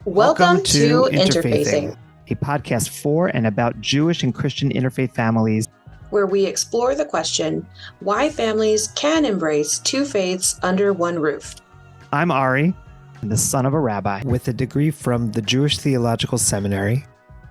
Welcome to Interfaithing, a podcast for and about Jewish and Christian interfaith families, where we explore the question why families can embrace two faiths under one roof. I'm Ari, the son of a rabbi with a degree from the Jewish Theological Seminary.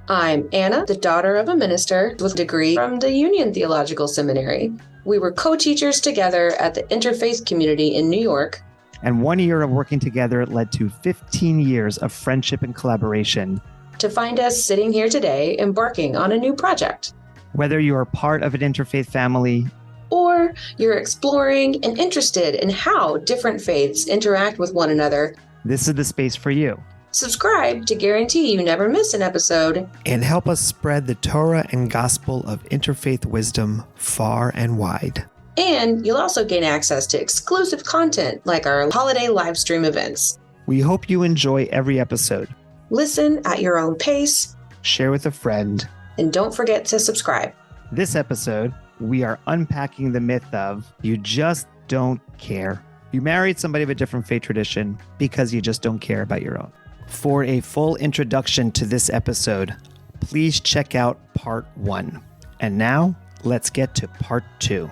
I'm Anna, the daughter of a minister with a degree from the Union Theological Seminary. We were co-teachers together at the Interfaith community in New York. And 1 year of working together led to 15 years of friendship and collaboration. To find us sitting here today, embarking on a new project. Whether you are part of an interfaith family, or you're exploring and interested in how different faiths interact with one another, this is the space for you. Subscribe to guarantee you never miss an episode. And help us spread the Torah and gospel of interfaith wisdom far and wide. And you'll also gain access to exclusive content like our holiday live stream events. We hope you enjoy every episode. Listen at your own pace. Share with a friend. And don't forget to subscribe. This episode, we are unpacking the myth of you just don't care. You married somebody of a different faith tradition because you just don't care about your own. For a full introduction to this episode, please check out part 1. And now, let's get to part 2.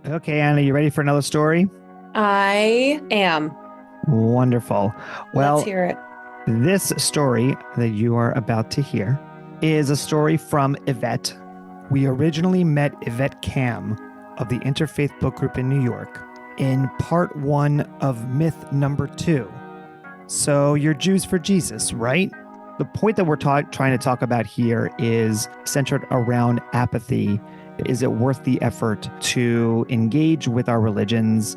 Okay, Anna, you ready for another story? I am. Wonderful. Well, let's hear it. This story that you are about to hear is a story from Yvette. We originally met Yvette Cam of the Interfaith Book Group in New York in part 1 of myth number 2. So you're Jews for Jesus, right? The point that we're trying to talk about here is centered around apathy. Is it worth the effort to engage with our religions?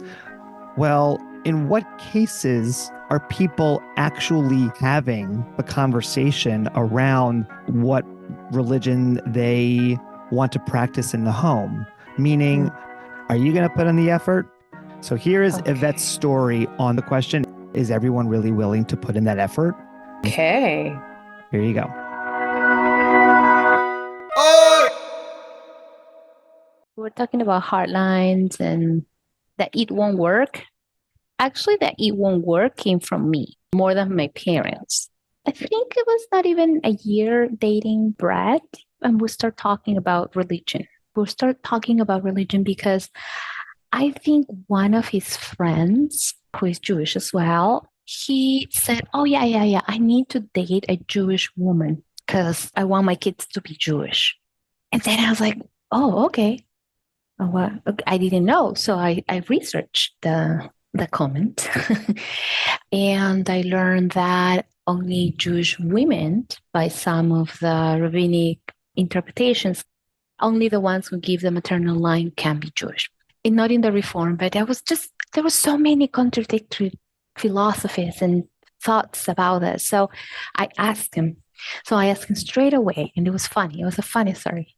Well, in what cases are people actually having the conversation around what religion they want to practice in the home? Meaning, are you going to put in the effort? So here is Yvette's story on the question, is everyone really willing to put in that effort? Okay. Here you go. We're talking about hard lines and that it won't work. Actually, that it won't work came from me more than my parents. I think it was not even a year dating Brad, and we start talking about religion. We'll start talking about religion because I think one of his friends, who is Jewish as well, he said, oh, yeah, I need to date a Jewish woman because I want my kids to be Jewish. And then I was like, oh, okay. Well, I didn't know. So I researched the comment and I learned that only Jewish women, by some of the rabbinic interpretations, only the ones who give the maternal line can be Jewish. And not in the Reform, but there were so many contradictory philosophies and thoughts about this. So I asked him straight away, and it was funny. It was a funny story,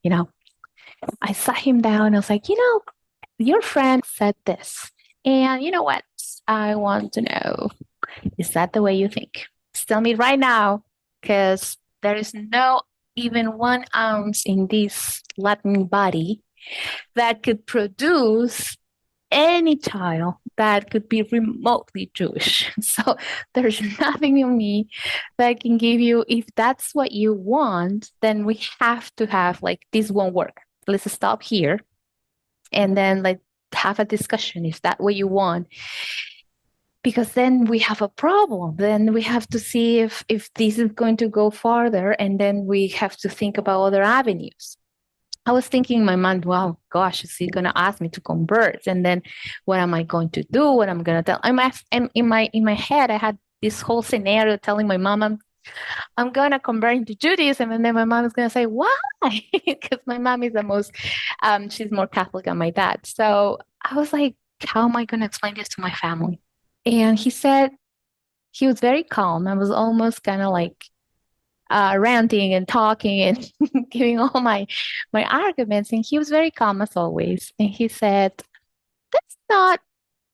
I sat him down and I was like, your friend said this. And you know what? I want to know, is that the way you think? Tell me right now, because there is no even 1 ounce in this Latin body that could produce any child that could be remotely Jewish. So there's nothing in me that can give you, if that's what you want, then we have to have this won't work. Let's stop here and then have a discussion if that's what you want. Because then we have a problem. Then we have to see if this is going to go farther, and then we have to think about other avenues. I was thinking in my mind, well, gosh, is he going to ask me to convert? And then what am I going to do? What I'm going to tell? And in my head, I had this whole scenario telling my mom, I'm going to convert into Judaism. And then my mom is going to say, why? Because my mom is she's more Catholic than my dad. So I was like, how am I going to explain this to my family? And he said, he was very calm. I was almost kind of ranting and talking and giving all my arguments. And he was very calm as always. And he said, that's not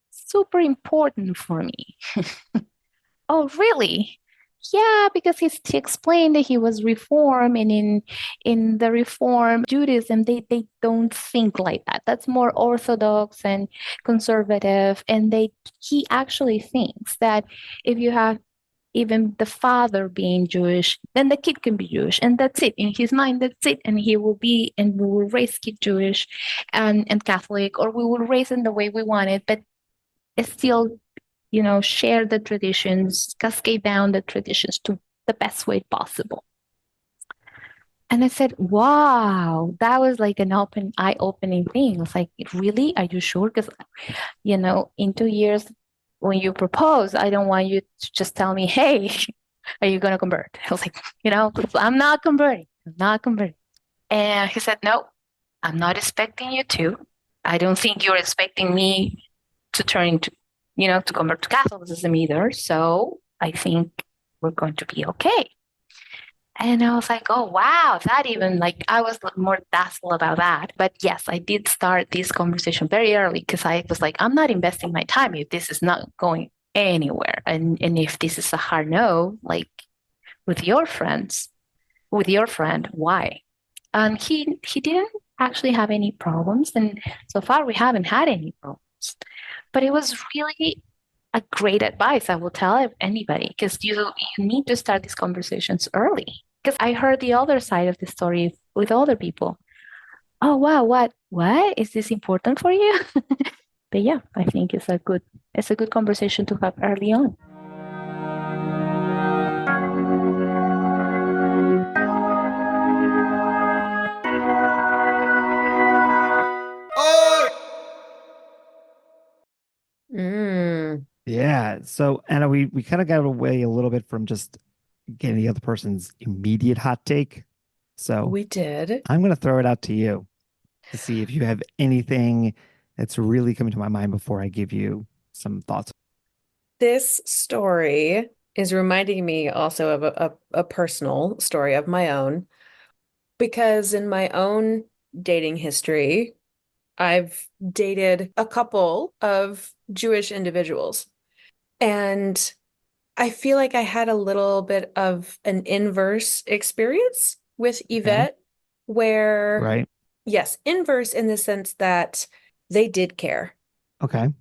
super important for me. Oh, really? yeah, because he explained that he was Reform, and in the Reform Judaism, they don't think like that. That's more Orthodox and conservative, and he actually thinks that if you have even the father being Jewish, then the kid can be Jewish, and that's it. In his mind, that's it, and he will be, and we will raise kid Jewish and Catholic, or we will raise in the way we want it, but it's still share the traditions, cascade down the traditions to the best way possible. And I said, wow, that was like an eye-opening thing. I was like, really? Are you sure? Because, in 2 years, when you propose, I don't want you to just tell me, hey, are you going to convert? I was like, I'm not converting. I'm not converting. And he said, no, I'm not expecting you to. I don't think you're expecting me to turn to convert to Catholicism either. So I think we're going to be okay. And I was like, oh, wow, that even I was more dazzled about that. But yes, I did start this conversation very early because I was like, I'm not investing my time if this is not going anywhere. And if this is a hard no, with your friends, with your friend, why? And he didn't actually have any problems. And so far, we haven't had any problems. But it was really a great advice. I will tell anybody because you need to start these conversations early. Because I heard the other side of the story with other people. Oh wow, what is this important for you? But yeah, I think it's a good conversation to have early on. Yeah. So, Anna, we kind of got away a little bit from just getting the other person's immediate hot take. So We did. I'm going to throw it out to you to see if you have anything that's really coming to my mind before I give you some thoughts. This story is reminding me also of a personal story of my own, because in my own dating history, I've dated a couple of Jewish individuals. And I feel like I had a little bit of an inverse experience with Yvette, where, Right. yes, inverse in the sense that they did care. Okay.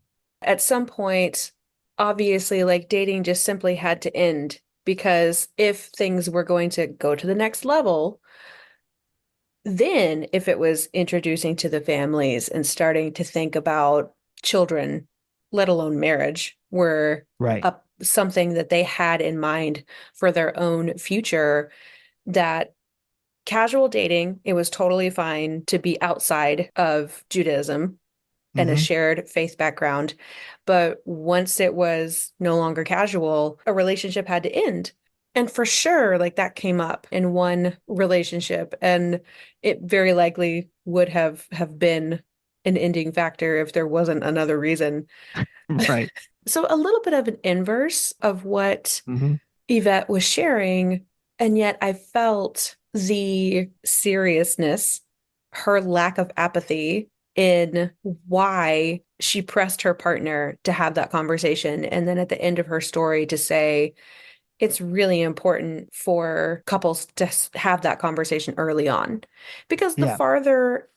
At some point, obviously, dating just simply had to end, because if things were going to go to the next level, then if it was introducing to the families and starting to think about children, let alone marriage, were Right. something that they had in mind for their own future, that casual dating, it was totally fine to be outside of Judaism and a shared faith background. But once it was no longer casual, a relationship had to end. And for sure, that came up in one relationship, and it very likely would have been an ending factor if there wasn't another reason. Right. So a little bit of an inverse of what Mm-hmm. Yvette was sharing, and yet I felt the seriousness, her lack of apathy in why she pressed her partner to have that conversation. And then at the end of her story to say, it's really important for couples to have that conversation early on, because the Yeah. farther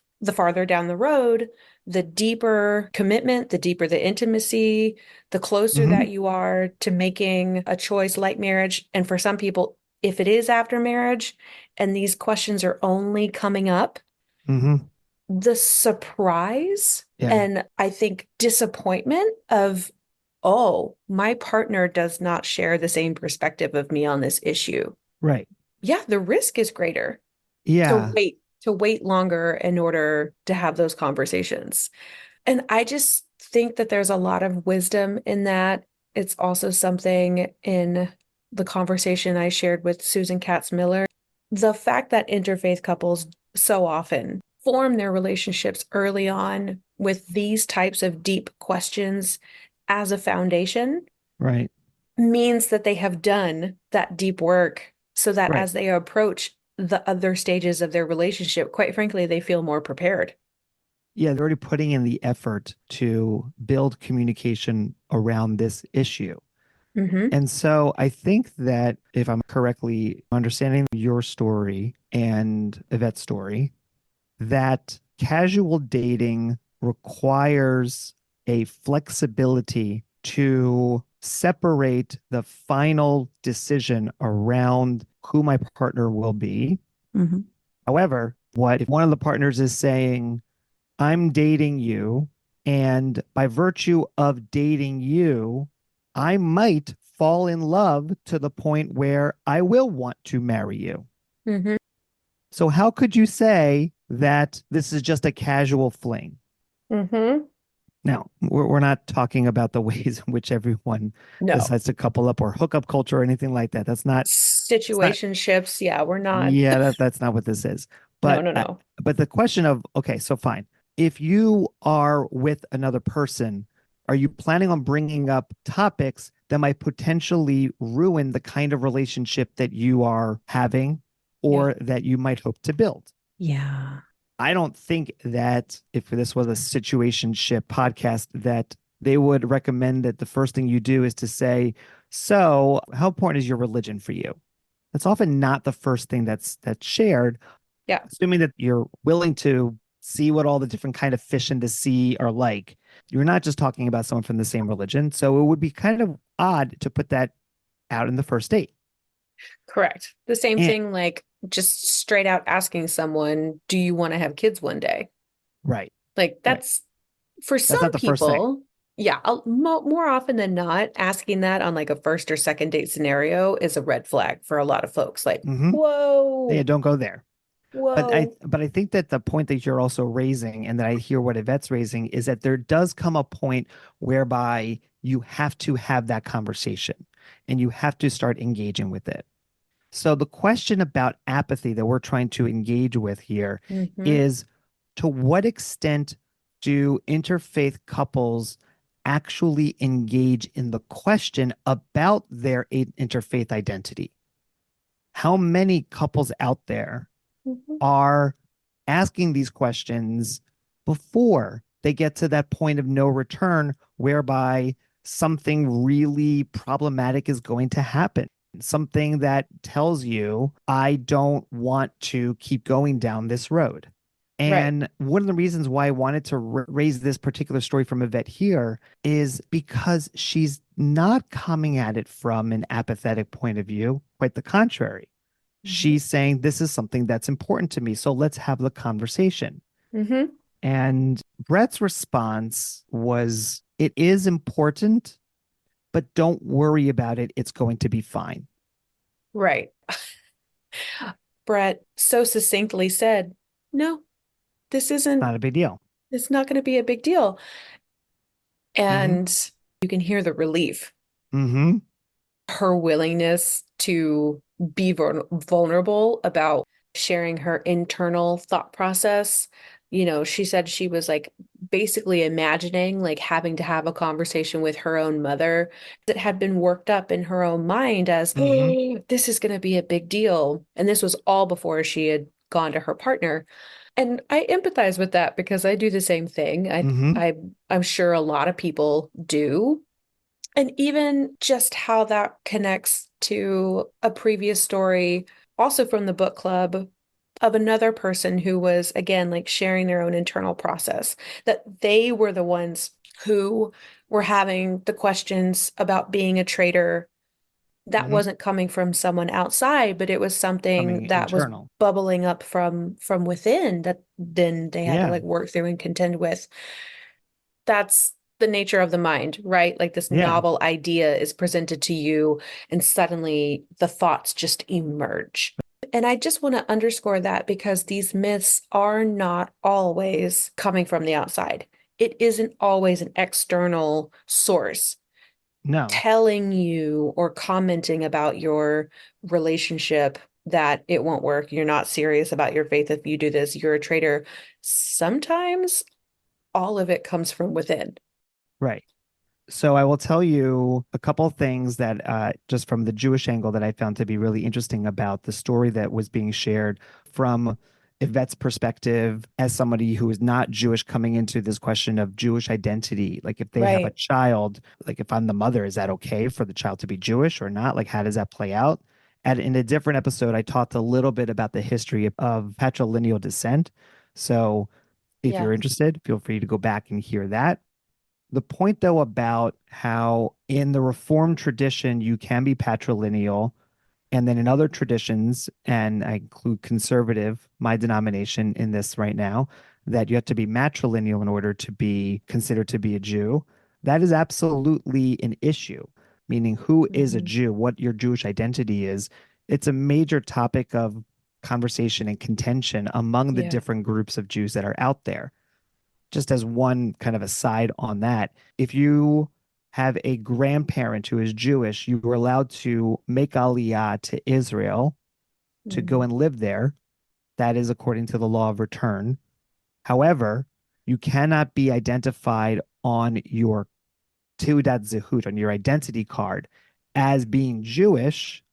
down the road, the deeper commitment, the deeper the intimacy, the closer that you are to making a choice like marriage. And for some people, if it is after marriage and these questions are only coming up, the surprise and I think disappointment of, oh, my partner does not share the same perspective of me on this issue. Right. Yeah, the risk is greater. Yeah. To wait longer in order to have those conversations. And I just think that there's a lot of wisdom in that. It's also something in the conversation I shared with Susan Katz Miller. The fact that interfaith couples so often form their relationships early on with these types of deep questions as a foundation, Right. means that they have done that deep work, so that Right. as they approach the other stages of their relationship, quite frankly, they feel more prepared. Yeah, they're already putting in the effort to build communication around this issue. Mm-hmm. And so I think that if I'm correctly understanding your story and Yvette's story, that casual dating requires a flexibility to separate the final decision around who my partner will be. Mm-hmm. However, what if one of the partners is saying, I'm dating you, and by virtue of dating you, I might fall in love to the point where I will want to marry you. Mm-hmm. So, how could you say that this is just a casual fling? Mm-hmm. Now, we're not talking about the ways in which everyone No. decides to couple up or hookup culture or anything like that. It's not, Situationships, yeah, we're not. yeah, that's not what this is. No, But, no, no. but the question of, okay, so fine. If you are with another person, are you planning on bringing up topics that might potentially ruin the kind of relationship that you are having or that you might hope to build? Yeah. I don't think that if this was a situationship podcast, that they would recommend that the first thing you do is to say, so how important is your religion for you? That's often not the first thing that's shared, Yeah. assuming that you're willing to see what all the different kind of fish in the sea are like. You're not just talking about someone from the same religion. So it would be kind of odd to put that out in the first date. Correct. The same And thing, like just straight out asking someone, do you want to have kids one day? right, Like right. that's for That's not some the first thing. people, yeah, more often than not, asking that on like a first or second date scenario is a red flag for a lot of folks. Like, Hmm. Yeah, whoa, don't go there. whoa. But I think that the point that you're also raising, and that I hear what Yvette's raising, is that there does come a point whereby you have to have that conversation and you have to start engaging with it. So the question about apathy that we're trying to engage with here Mm-hmm. is, to what extent do interfaith couples actually engage in the question about their interfaith identity? How many couples out there Mm-hmm. are asking these questions before they get to that point of no return, whereby something really problematic is going to happen? Something that tells you, I don't want to keep going down this road. Right. And one of the reasons why I wanted to raise this particular story from Yvette here is because she's not coming at it from an apathetic point of view. Quite the contrary. Mm-hmm. She's saying, this is something that's important to me. So let's have the conversation. Mm-hmm. And Brett's response was, it is important, but don't worry about it. It's going to be fine. Right. Brett so succinctly said, no, this isn't, Not a big deal. it's not going to be a big deal. Mm-hmm. And you can hear the relief, Mm-hmm. her willingness to be vulnerable about sharing her internal thought process. You know, she said she was like basically imagining like having to have a conversation with her own mother that had been worked up in her own mind as, Mm-hmm. "Oh, this is going to be a big deal." And this was all before she had gone to her partner. And I empathize with that because I do the same thing. Mm-hmm. I'm sure a lot of people do. And even just how that connects to a previous story, also from the book club, of another person who was, again, like sharing their own internal process, that they were the ones who were having the questions about being a traitor. That Mm-hmm. wasn't coming from someone outside, but it was something Coming that was internal. bubbling up from within that then they had to Yeah. like work through and contend with. That's the nature of the mind, right? Like this Yeah. novel idea is presented to you, and suddenly the thoughts just emerge. And I just want to underscore that because these myths are not always coming from the outside. It isn't always an external source No. telling you or commenting about your relationship that it won't work. You're not serious about your faith if you do this. You're a traitor. Sometimes all of it comes from within. Right. So I will tell you a couple of things that just from the Jewish angle that I found to be really interesting about the story that was being shared from Yvette's perspective as somebody who is not Jewish coming into this question of Jewish identity. Like if they have a Right. child, like if I'm the mother, is that okay for the child to be Jewish or not? Like how does that play out? And in a different episode, I talked a little bit about the history of patrilineal descent. So if you're Yeah. interested, feel free to go back and hear that. The point, though, about how in the Reformed tradition, you can be patrilineal, and then in other traditions, and I include conservative, my denomination in this right now, that you have to be matrilineal in order to be considered to be a Jew. That is absolutely an issue, meaning who is a Mhm. Jew, what your Jewish identity is. It's a major topic of conversation and contention among the Yeah. different groups of Jews that are out there. Just as one kind of aside on that, if you have a grandparent who is Jewish, you are allowed to make aliyah to Israel to go Mhm. and live there. That is according to the law of return. However, you cannot be identified on your Teudat Zehut, on your identity card, as being Jewish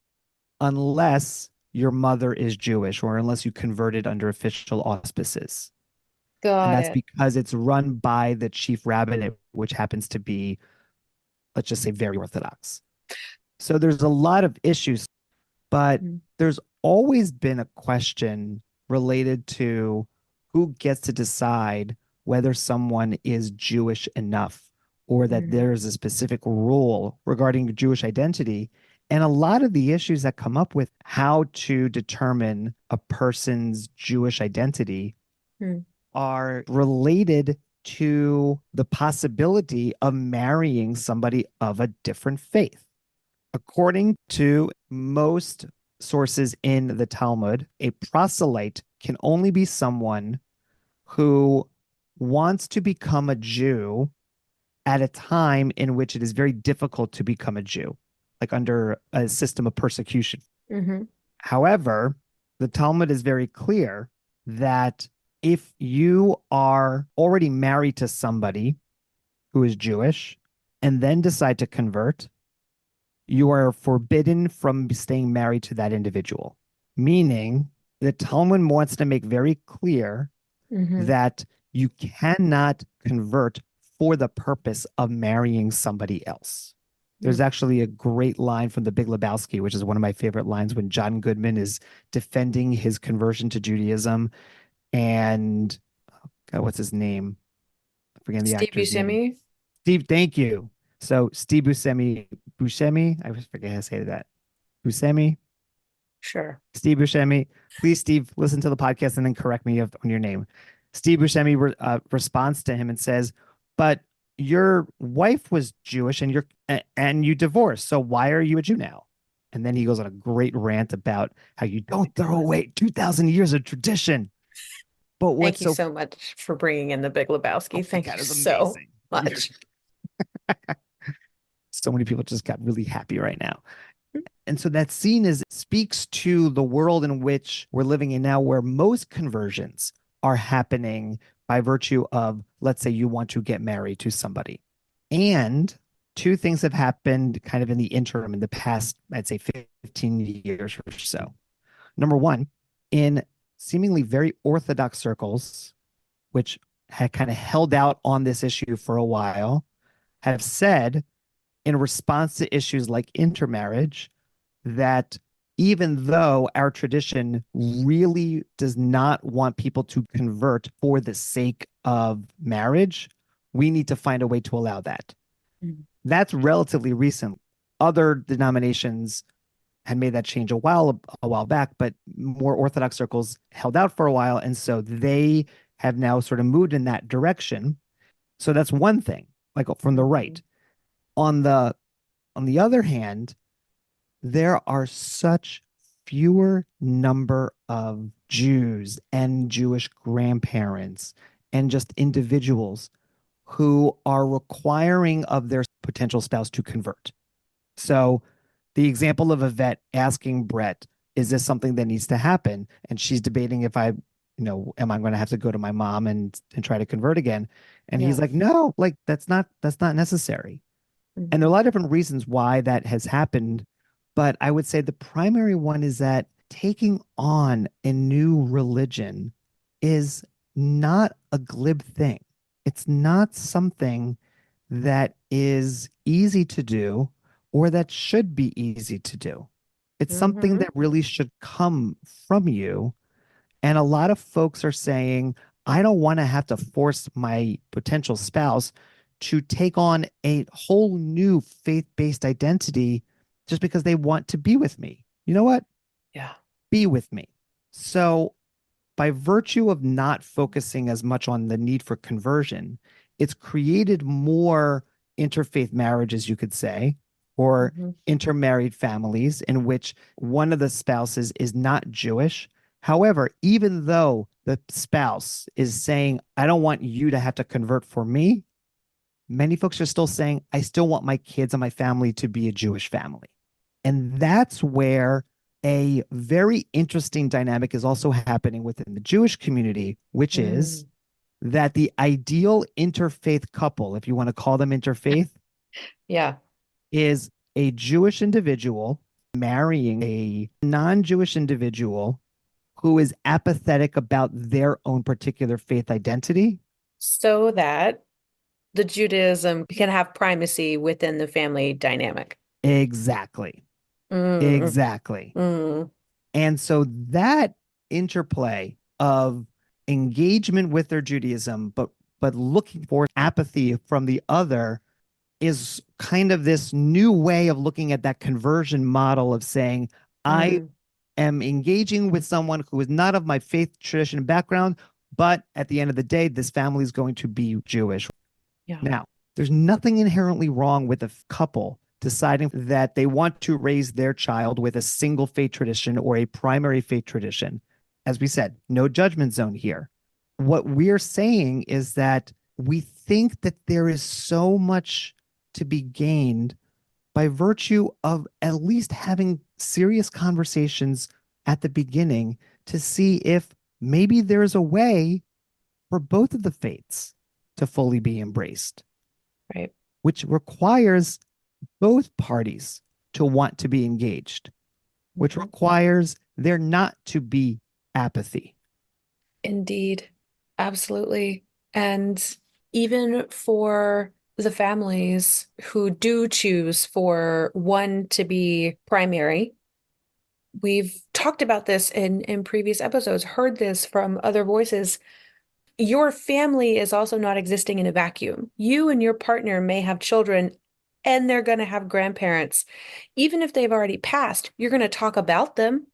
unless your mother is Jewish or unless you converted under official auspices. And Got that's it. because it's run by the chief rabbinate, which happens to be, let's just say, very Orthodox. So there's a lot of issues, but Mhm. there's always been a question related to who gets to decide whether someone is Jewish enough or that Mhm. there is a specific rule regarding Jewish identity. And a lot of the issues that come up with how to determine a person's Jewish identity Mhm. are related to the possibility of marrying somebody of a different faith. According to most sources in the Talmud, a proselyte can only be someone who wants to become a Jew at a time in which it is very difficult to become a Jew, like under a system of persecution. Mhm. However, the Talmud is very clear that if you are already married to somebody who is Jewish and then decide to convert, you are forbidden from staying married to that individual. Meaning, the Talmud wants to make very clear Mhm. that you cannot convert for the purpose of marrying somebody else. There's Mhm. actually a great line from The Big Lebowski, which is one of my favorite lines when John Goodman is defending his conversion to Judaism. And God, what's his name? I'm forgetting the Steve actor's name. Buscemi? Steve, thank you. So Steve Buscemi, I forget how to say that. Buscemi, Sure. Steve Buscemi. Please, Steve, listen to the podcast and then correct me on your name. Steve Buscemi responds to him and says, "But your wife was Jewish and you divorced. So why are you a Jew now?" And then he goes on a great rant about how you don't throw away 2,000 years of tradition. But Thank what's you so, so much for bringing in the Big oh Lebowski. my Thank God, you it's so amazing. much. So many people just got really happy right now. And so that scene speaks to the world in which we're living in now, where most conversions are happening by virtue of, let's say, you want to get married to somebody. And two things have happened kind of in the interim in the past, I'd say 15 years or so. Number one, in seemingly very orthodox circles, which had kind of held out on this issue for a while, have said in response to issues like intermarriage that even though our tradition really does not want people to convert for the sake of marriage, we need to find a way to allow that. Mhm. That's relatively recent. Other denominations had made that change a while back, but more orthodox circles held out for a while, and so they have now sort of moved in that direction. So that's one thing, like from the right. Mhm. On the other hand, there are such fewer number of Jews and Jewish grandparents and just individuals who are requiring of their potential spouse to convert. So the example of Yvette asking Brett, is this something that needs to happen? And she's debating if am I going to have to go to my mom and try to convert again? And he's Yeah. like, no, like that's not necessary. And there are a Mhm. lot of different reasons why that has happened. But I would say the primary one is that taking on a new religion is not a glib thing. It's not something that is easy to do or that should be easy to do. It's something Mm-hmm. that really should come from you. And a lot of folks are saying, I don't want to have to force my potential spouse to take on a whole new faith-based identity just because they want to be with me. You know what? Yeah. Be with me. So by virtue of not focusing as much on the need for conversion, it's created more interfaith marriages, you could say, or Mm-hmm. intermarried families in which one of the spouses is not Jewish. However, even though the spouse is saying, I don't want you to have to convert for me, many folks are still saying, I still want my kids and my family to be a Jewish family. And that's where a very interesting dynamic is also happening within the Jewish community, which is that the ideal interfaith couple, if you want to call them interfaith, Yeah. is a Jewish individual marrying a non-Jewish individual who is apathetic about their own particular faith identity. So that the Judaism can have primacy within the family dynamic. Exactly. Mm, Exactly. mm, And so that interplay of engagement with their Judaism, but looking for apathy from the other is kind of this new way of looking at that conversion model of saying, I mm. am engaging with someone who is not of my faith tradition and background, but at the end of the day, this family is going to be Jewish. Yeah. Now, there's nothing inherently wrong with a couple deciding that they want to raise their child with a single faith tradition or a primary faith tradition. As we said, no judgment zone here. What we're saying is that we think that there is so much to be gained by virtue of at least having serious conversations at the beginning to see if maybe there's a way for both of the faiths to fully be embraced, Right. which requires both parties to want to be engaged, which Mhm. requires there not to be apathy. Indeed. Absolutely. And even for the families who do choose for one to be primary, we've talked about this in previous episodes, heard this from other voices. Your family is also not existing in a vacuum. You and your partner may have children and they're going to have grandparents. Even if they've already passed, you're going to talk about them.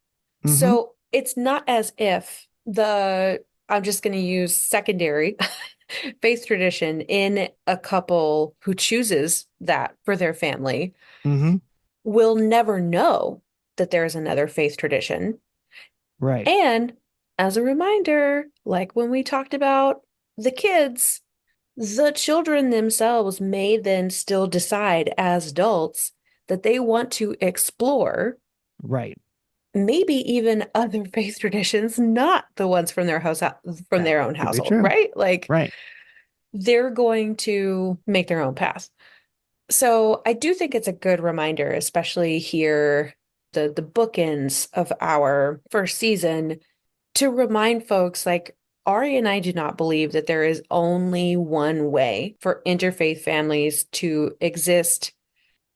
Mm-hmm. So it's not as if I'm just going to use secondary faith tradition in a couple who chooses that for their family Mm-hmm. will never know that there's another faith tradition. Right. And as a reminder, like when we talked about the kids, the children themselves may then still decide as adults that they want to explore Right. maybe even other faith traditions, not the ones from their house, from That their own could be household, true. right? Like Right. they're going to make their own path. So I do think it's a good reminder, especially here, the bookends of our first season, to remind folks like Ari and I do not believe that there is only one way for interfaith families to exist,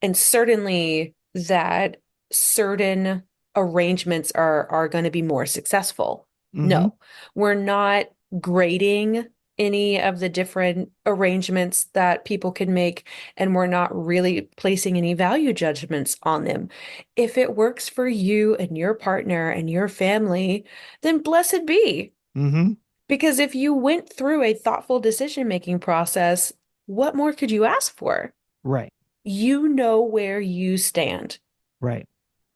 and certainly that certain arrangements are going to be more successful. Mm-hmm. No, we're not grading any of the different arrangements that people can make, and we're not really placing any value judgments on them. If it works for you and your partner and your family, then blessed be. Mm-hmm. Because if you went through a thoughtful decision-making process, what more could you ask for? Right. You know where you stand. Right.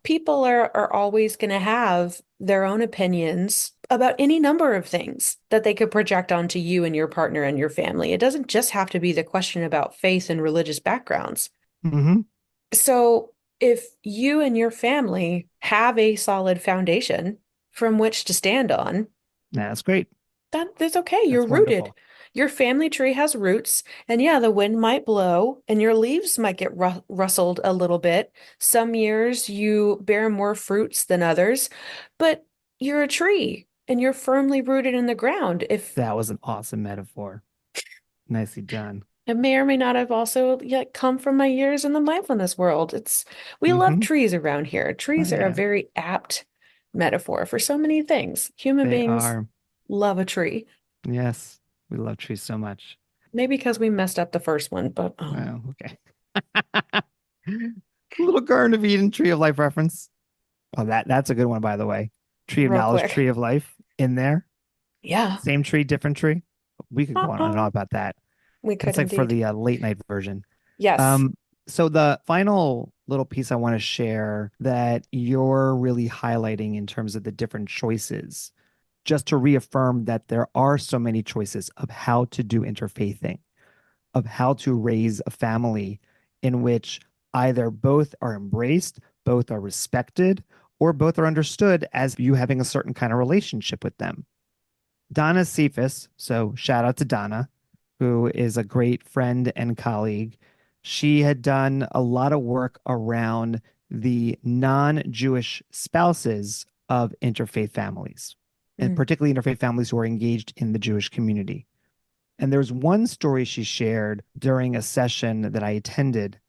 People are always going to have their own opinions about any number of things that they could project onto you and your partner and your family. It doesn't just have to be the question about faith and religious backgrounds. Mm-hmm. So if you and your family have a solid foundation from which to stand on, That's great. that's okay. You're That's rooted. wonderful. Your family tree has roots, and yeah, the wind might blow and your leaves might get rustled a little bit. Some years you bear more fruits than others, but you're a tree. and you're firmly rooted in the ground. If That was an awesome metaphor. Nicely done. it may or may not have also yet come from my years in the mindfulness world. We love trees around here. Trees Oh, are a yeah. very apt metaphor for so many things. Human They beings are. love a tree. Yes. We love trees so much. Maybe because we messed up the first one, but Wow. Okay. Little Garden of Eden, Tree of Life reference. Oh, that's a good one, by the way. Tree of real Knowledge, quick. Tree of Life in there. Yeah, Same tree, different tree. We could go on and on about that. we could That's like for indeed. the late night version. Yes. So the final little piece I want to share that you're really highlighting in terms of the different choices, just to reaffirm that there are so many choices of how to do interfaithing, of how to raise a family in which either both are embraced, both are respected, or both are understood as you having a certain kind of relationship with them. Donna Cephas, so shout out to Donna, who is a great friend and colleague. She had done a lot of work around the non-Jewish spouses of interfaith families, and particularly interfaith families who are engaged in the Jewish community. And there's one story she shared during a session that I attended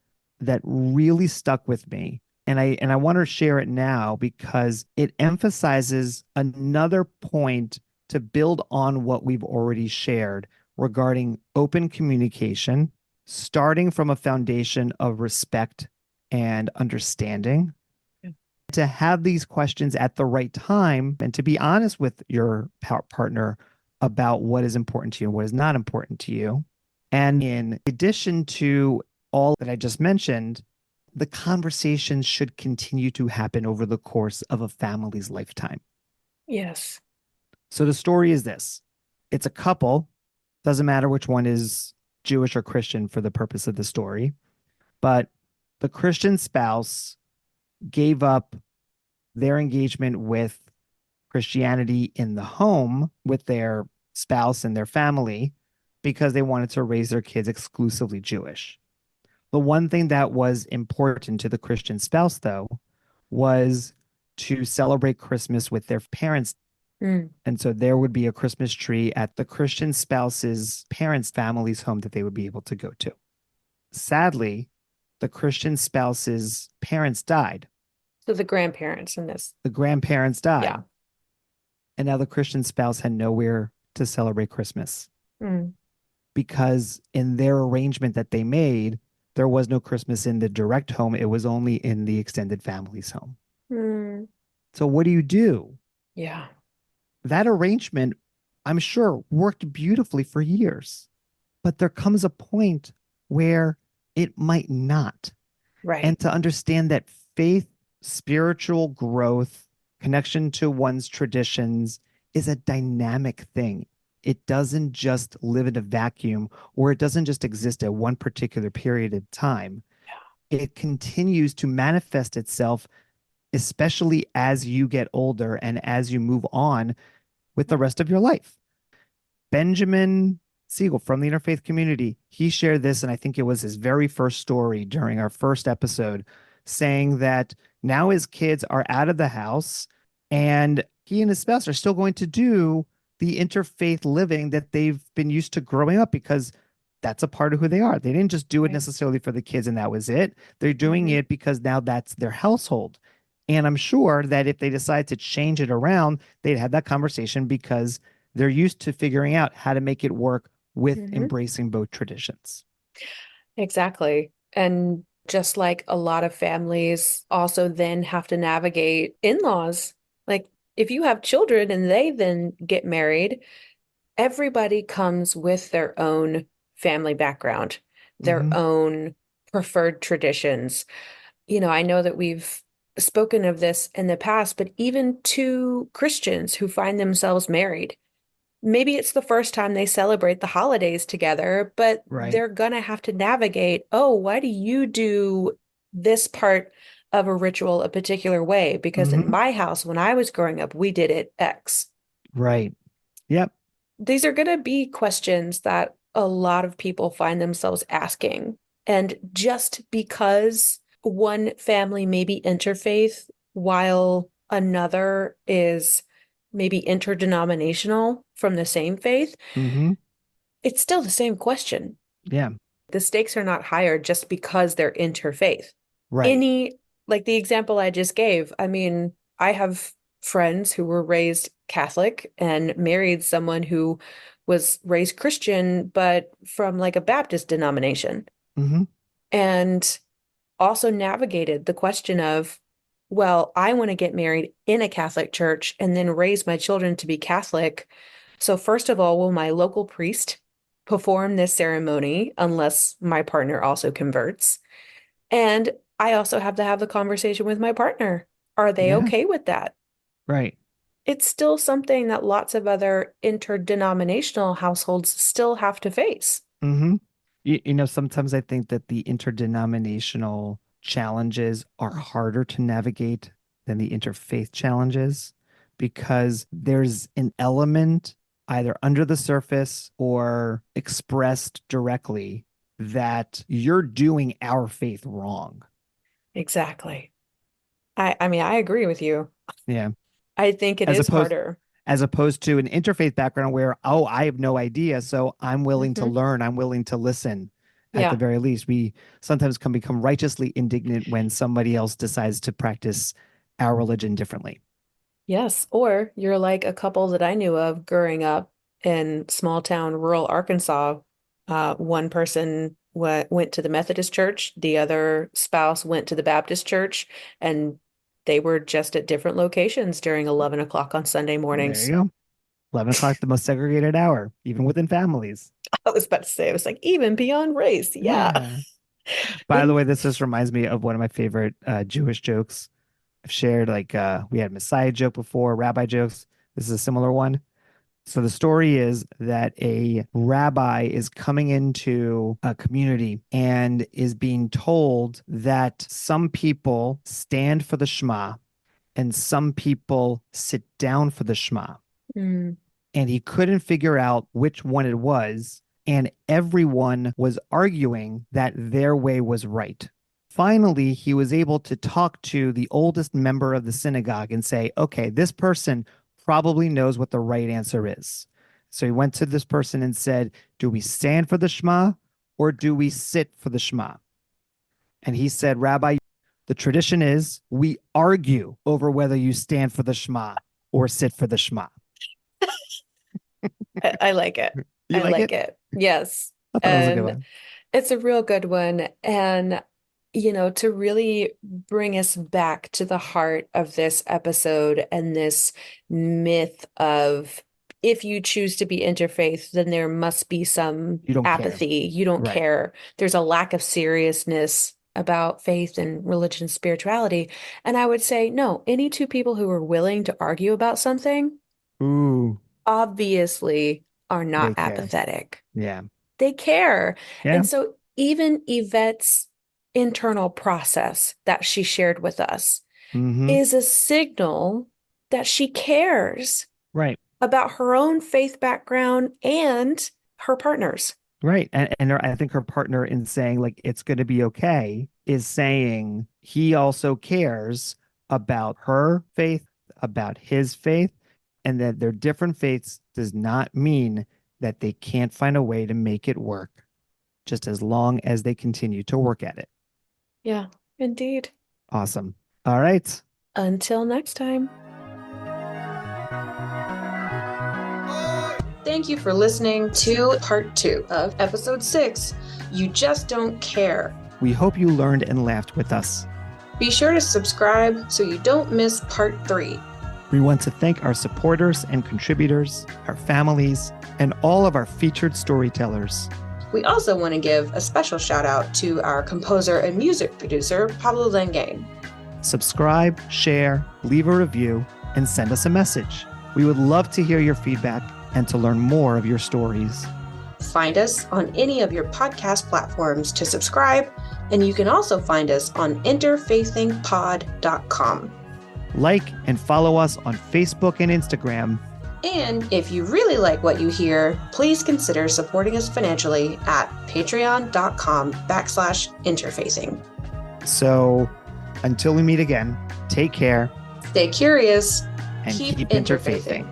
that really stuck with me. And I want to share it now because it emphasizes another point to build on what we've already shared regarding open communication, starting from a foundation of respect and understanding, to have these questions at the right time and to be honest with your partner about what is important to you and what is not important to you. And in addition to all that I just mentioned, the conversations should continue to happen over the course of a family's lifetime. Yes. So the story is this. It's a couple, doesn't matter which one is Jewish or Christian for the purpose of the story, but the Christian spouse gave up their engagement with Christianity in the home with their spouse and their family because they wanted to raise their kids exclusively Jewish. The one thing that was important to the Christian spouse, though, was to celebrate Christmas with their parents. And so there would be a Christmas tree at the Christian spouse's parents' family's home that they would be able to go to. Sadly, the Christian spouse's parents died. So the grandparents in this. The grandparents died. Yeah. And now the Christian spouse had nowhere to celebrate Christmas because in their arrangement that they made, there was no Christmas in the direct home. It was only in the extended family's home. So what do you do? Yeah. That arrangement, I'm sure, worked beautifully for years, but there comes a point where it might not. Right. And to understand that faith, spiritual growth, connection to one's traditions is a dynamic thing. It doesn't just live in a vacuum, or it doesn't just exist at one particular period of time. Yeah. It continues to manifest itself, especially as you get older and as you move on with the rest of your life. Benjamin Siegel from the Interfaith community, he shared this, and I think it was his very first story during our first episode, saying that now his kids are out of the house and he and his spouse are still going to do the interfaith living that they've been used to growing up because that's a part of who they are. They didn't just do it necessarily for the kids and that was it. They're doing it because now that's their household. And I'm sure that if they decide to change it around, they'd have that conversation because they're used to figuring out how to make it work with embracing both traditions. Exactly. And just like a lot of families also then have to navigate in-laws. Like if you have children and they then get married, everybody comes with their own family background, their own preferred traditions. You know, I know that we've spoken of this in the past, but even to Christians who find themselves married, maybe it's the first time they celebrate the holidays together, but they're going to have to navigate, oh, why do you do this part of a ritual a particular way? Because in my house, when I was growing up, we did it X. Right. Yep. These are going to be questions that a lot of people find themselves asking. And just because one family may be interfaith while another is maybe interdenominational from the same faith, Mm-hmm. it's still the same question. Yeah. The stakes are not higher just because they're interfaith. Right. Like the example I just gave, I mean, I have friends who were raised Catholic and married someone who was raised Christian, but from like a Baptist denomination, Mm-hmm. and also navigated the question of, well, I want to get married in a Catholic church and then raise my children to be Catholic. So first of all, will my local priest perform this ceremony unless my partner also converts? And I also have to have the conversation with my partner. Are they Yeah. okay with that? Right. It's still something that lots of other interdenominational households still have to face. Mm-hmm. Sometimes I think that the interdenominational challenges are harder to navigate than the interfaith challenges because there's an element either under the surface or expressed directly that you're doing our faith wrong. Exactly. I mean, I agree with you. Yeah. I think it As is opposed harder. as opposed to an interfaith background where, oh, I have no idea, so I'm willing to Mhm. learn, I'm willing to listen. At the Yeah. very least, we sometimes can become righteously indignant when somebody else decides to practice our religion differently. Yes. Or you're like a couple that I knew of growing up in small town rural Arkansas. One person went to the Methodist church, the other spouse went to the Baptist church, and they were just at different locations during 11 o'clock on Sunday There you mornings. go. 11 o'clock, the most segregated hour, even within families. I was about to say, it was like even beyond race. Yeah. Yeah. By the In way, this just reminds me of one of my favorite Jewish jokes. I've shared we had Messiah joke before, rabbi jokes. This is a similar one. So the story is that a rabbi is coming into a community and is being told that some people stand for the Shema and some people sit down for the Shema. Mm, And he couldn't figure out which one it was. And everyone was arguing that their way was right. Finally, he was able to talk to the oldest member of the synagogue and say, okay, this person probably knows what the right answer is. So he went to this person and said, do we stand for the Shema or do we sit for the Shema? And he said, Rabbi, the tradition is we argue over whether you stand for the Shema or sit for the Shema. I like it. You I like like it? it. Yes. I thought it was a good And one. it's a real good one. And, to really bring us back to the heart of this episode and this myth of if you choose to be interfaith, then there must be some You don't care. apathy. You don't Right. care. There's a lack of seriousness about faith and religion and spirituality. And I would say, no, any two people who are willing to argue about something Ooh, obviously are not they care. apathetic. Yeah. They care. Yeah. And so even Yvette's internal process that she shared with us Mm-hmm. is a signal that she cares Right. about her own faith background and her partner's. Right. And I think her partner, in saying like it's going to be okay, is saying he also cares about her faith, about his faith, and that their different faiths does not mean that they can't find a way to make it work, just as long as they continue to work at it. Yeah, indeed. Awesome. All right. Until next time. Thank you for listening to part 2 of episode 6, You Just Don't Care. We hope you learned and laughed with us. Be sure to subscribe so you don't miss part 3. We want to thank our supporters and contributors, our families, and all of our featured storytellers. We also want to give a special shout out to our composer and music producer, Pablo Lengain. Subscribe, share, leave a review, and send us a message. We would love to hear your feedback and to learn more of your stories. Find us on any of your podcast platforms to subscribe, and you can also find us on interfaithingpod.com. Like and follow us on Facebook and Instagram. And if you really like what you hear, please consider supporting us financially at patreon.com/interfaithing. So until we meet again, take care. Stay curious and keep interfaithing.